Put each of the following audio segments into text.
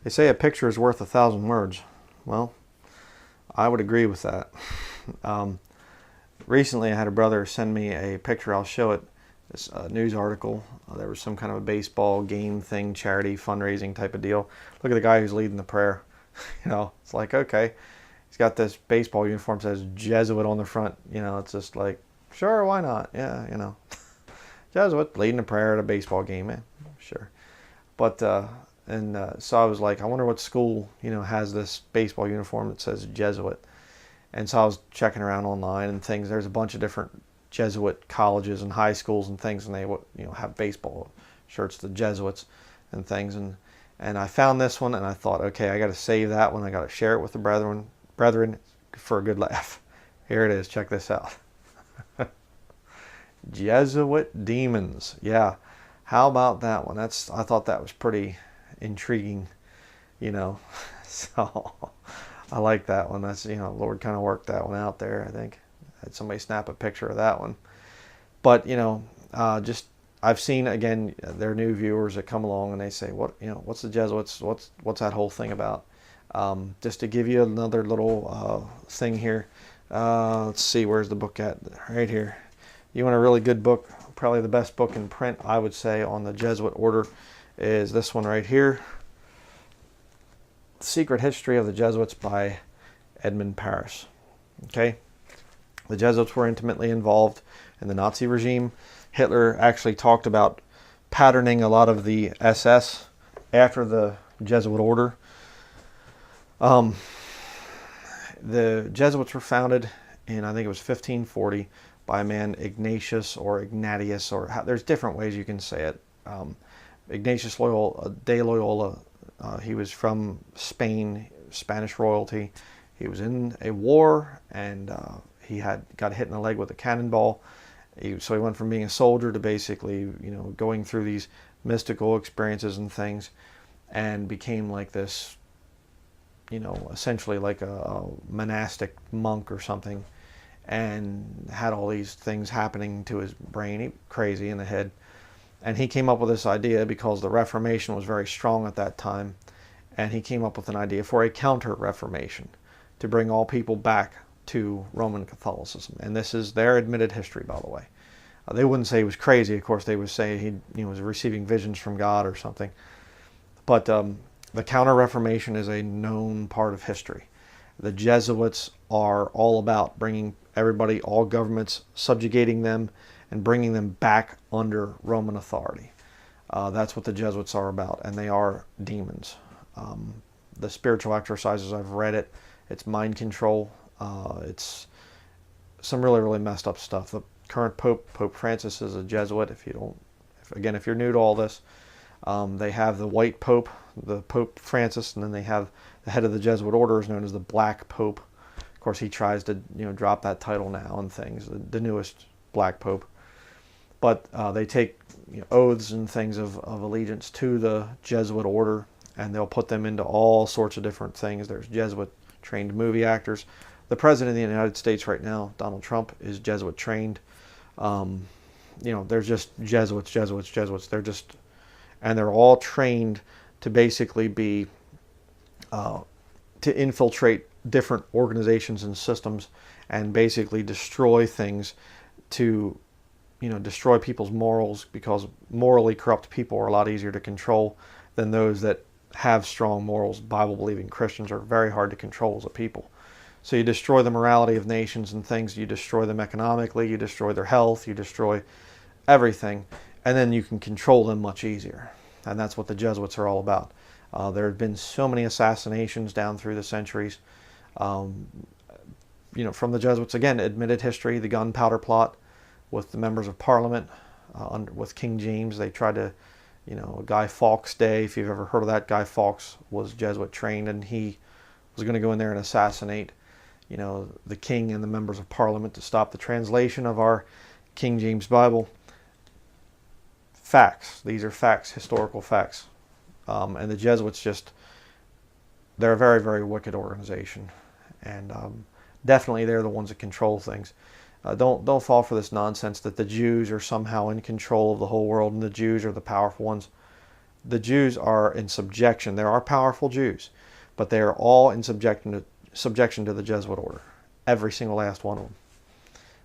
They say a picture is worth 1,000 words. Well, I would agree with that. Recently, I had a brother send me a picture. I'll show it. This news article. There was some kind of a baseball game thing, charity fundraising type of deal. Look at the guy who's leading the prayer. It's like, okay, he's got this baseball uniform, says Jesuit on the front. It's just like, sure, why not? Yeah, Jesuit leading the prayer at a baseball game. Sure. But so I was like, I wonder what school has this baseball uniform that says Jesuit. And so I was checking around online and things. There's a bunch of different Jesuit colleges and high schools and things, and they have baseball shirts, the Jesuits and things. And I found this one, and I thought, okay, I got to save that one. I got to share it with the brethren for a good laugh. Here it is. Check this out. Jesuit demons. Yeah. How about that one? I thought that was pretty intriguing, So I like that one. That's, Lord kind of worked that one out there, I think. Had somebody snap a picture of that one. But, just I've seen, again, there are new viewers that come along and they say, what's the Jesuits? What's that whole thing about? Just to give you another little thing here. Let's see, where's the book at? Right here. You want a really good book, probably the best book in print, I would say, on the Jesuit order is this one right here. The Secret History of the Jesuits by Edmund Paris. Okay? The Jesuits were intimately involved in the Nazi regime. Hitler actually talked about patterning a lot of the SS after the Jesuit order. The Jesuits were founded in, I think it was 1540, by a man Ignatius or Ignatius, there's different ways you can say it. Ignatius de Loyola, he was from Spain, Spanish royalty. He was in a war, and he got hit in the leg with a cannonball. So he went from being a soldier to basically, going through these mystical experiences and things, and became like this, essentially like a monastic monk or something, and had all these things happening to his brain, crazy in the head. And he came up with this idea because the Reformation was very strong at that time, and he came up with an idea for a counter-Reformation to bring all people back to Roman Catholicism. And this is their admitted history, by the way. They wouldn't say he was crazy. Of course, they would say he was receiving visions from God or something. But the counter-Reformation is a known part of history. The Jesuits are all about bringing everybody, all governments, subjugating them and bringing them back under Roman authority. That's what the Jesuits are about, and they are demons. The spiritual exercises, I've read it. It's mind control. It's some really, really messed up stuff. The current Pope, Pope Francis, is a Jesuit. If you're new to all this, they have the white Pope, the Pope Francis, and then they have the head of the Jesuit order is known as the Black Pope. Of course, he tries to drop that title now and things. The newest Black Pope, but they take oaths and things of allegiance to the Jesuit order, and they'll put them into all sorts of different things. There's Jesuit trained movie actors. The president of the United States right now, Donald Trump, is Jesuit trained. There's just Jesuits. They're all trained to basically be, to infiltrate different organizations and systems and basically destroy things, to, destroy people's morals, because morally corrupt people are a lot easier to control than those that have strong morals. Bible-believing Christians are very hard to control as a people. So you destroy the morality of nations and things, you destroy them economically, you destroy their health, you destroy everything, and then you can control them much easier. And that's what the Jesuits are all about. There have been so many assassinations down through the centuries. From the Jesuits, again, admitted history, the gunpowder plot with the members of Parliament, with King James. They tried to, Guy Fawkes Day, if you've ever heard of that. Guy Fawkes was Jesuit trained, and he was going to go in there and assassinate, the king and the members of Parliament to stop the translation of our King James Bible. Facts. These are facts, historical facts. And the Jesuits they're a very, very wicked organization. And definitely they're the ones that control things. Don't fall for this nonsense that the Jews are somehow in control of the whole world and the Jews are the powerful ones. the Jews are in subjection. There are powerful Jews, but they are all in subjection to the Jesuit order. Every single last one of them.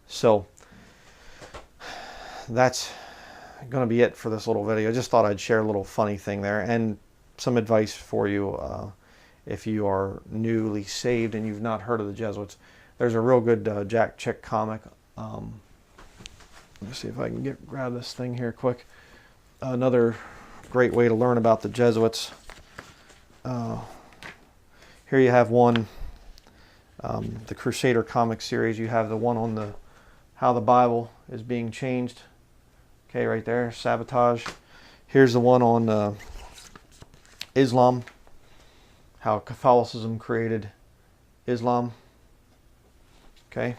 So that's going to be it for this little video. I just thought I'd share a little funny thing there, and some advice for you if you are newly saved and you've not heard of the Jesuits. There's a real good Jack Chick comic. Let me see if I can grab this thing here quick. Another great way to learn about the Jesuits. Here you have one, the Crusader comic series. You have the one on how the Bible is being changed. Okay, right there, sabotage. Here's the one on Islam, how Catholicism created Islam. Okay,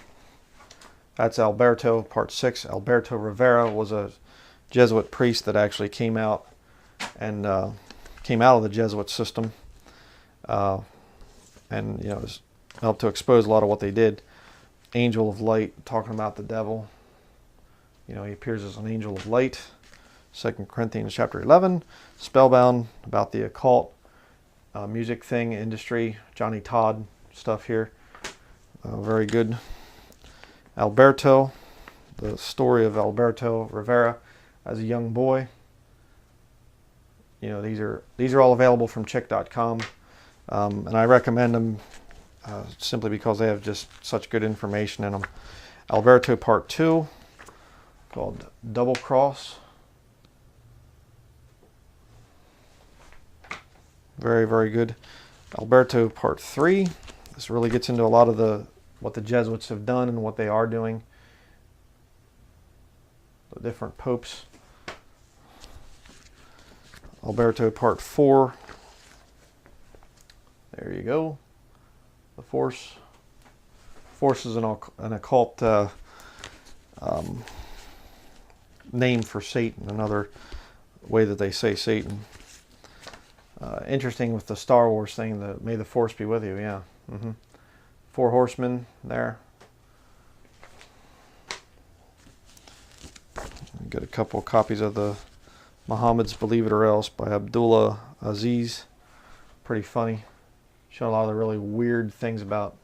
that's Alberto, part 6. Alberto Rivera was a Jesuit priest that actually came out of the Jesuit system, and helped to expose a lot of what they did. Angel of light, talking about the devil. He appears as an angel of light. 2 Corinthians chapter 11. Spellbound, about the occult, music thing, industry, Johnny Todd stuff here. Very good. Alberto, the story of Alberto Rivera as a young boy. These are all available from chick.com, and I recommend them simply because they have just such good information in them. Alberto part 2, called Double Cross. Very, very good. Alberto part 3. This really gets into a lot of what the Jesuits have done and what they are doing. The different popes. Alberto part 4. There you go. The Force. Force is an occult name for Satan, another way that they say Satan. Interesting with the Star Wars thing, may the Force be with you, yeah. 4 horsemen there. Get a couple of copies of the Muhammad's Believe It or Else by Abdullah Aziz. Pretty funny. Showing a lot of the really weird things about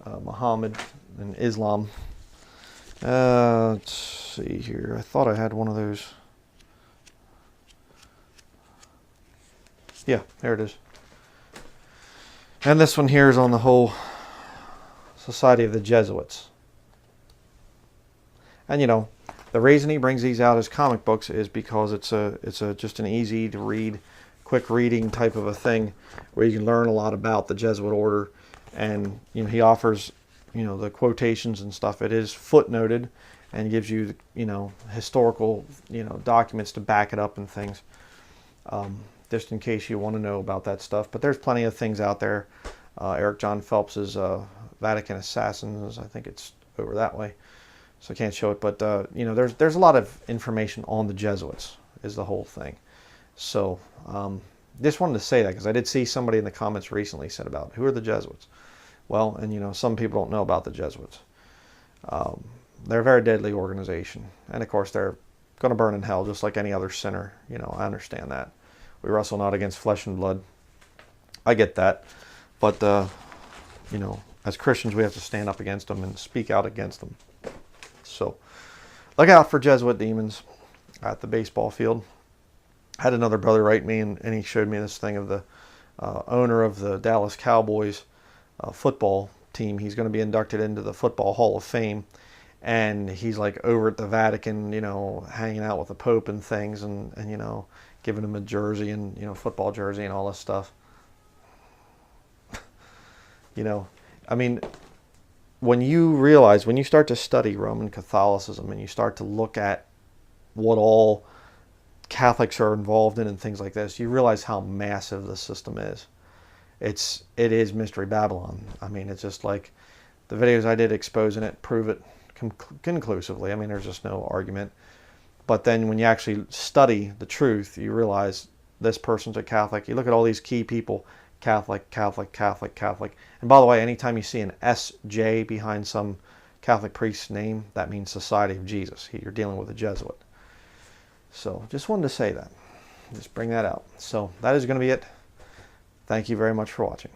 Muhammad and Islam. Let's see here. I thought I had one of those. Yeah, there it is. And this one here is on the whole Society of the Jesuits. And the reason he brings these out as comic books is because it's just an easy to read, quick reading type of a thing where you can learn a lot about the Jesuit order. And he offers the quotations and stuff. It is footnoted and gives you historical documents to back it up and things, just in case you want to know about that stuff. But there's plenty of things out there. Eric John Phelps's Vatican Assassins, I think it's over that way, so I can't show it, but there's a lot of information on the Jesuits is the whole thing. So just wanted to say that because I did see somebody in the comments recently said about who are the Jesuits. Well, and some people don't know about the Jesuits. They're a very deadly organization, and of course they're going to burn in hell just like any other sinner. I understand that. We wrestle not against flesh and blood. I get that, but as Christians we have to stand up against them and speak out against them. So look out for Jesuit demons at the baseball field. I had another brother write me, and he showed me this thing of the owner of the Dallas Cowboys football team. He's going to be inducted into the Football Hall of Fame, and he's like over at the Vatican, hanging out with the Pope and things, and giving him a jersey and football jersey and all this stuff. I mean, when you start to study Roman Catholicism and you start to look at what all Catholics are involved in and things like this, you realize how massive the system is. It is Mystery Babylon. I mean, it's just like the videos I did exposing it prove it conclusively. I mean, there's just no argument. But then when you actually study the truth, you realize this person's a Catholic. You look at all these key people, Catholic, Catholic, Catholic, Catholic. And by the way, anytime you see an S.J. behind some Catholic priest's name, that means Society of Jesus. You're dealing with a Jesuit. So just wanted to say that. Just bring that out. So that is going to be it. Thank you very much for watching.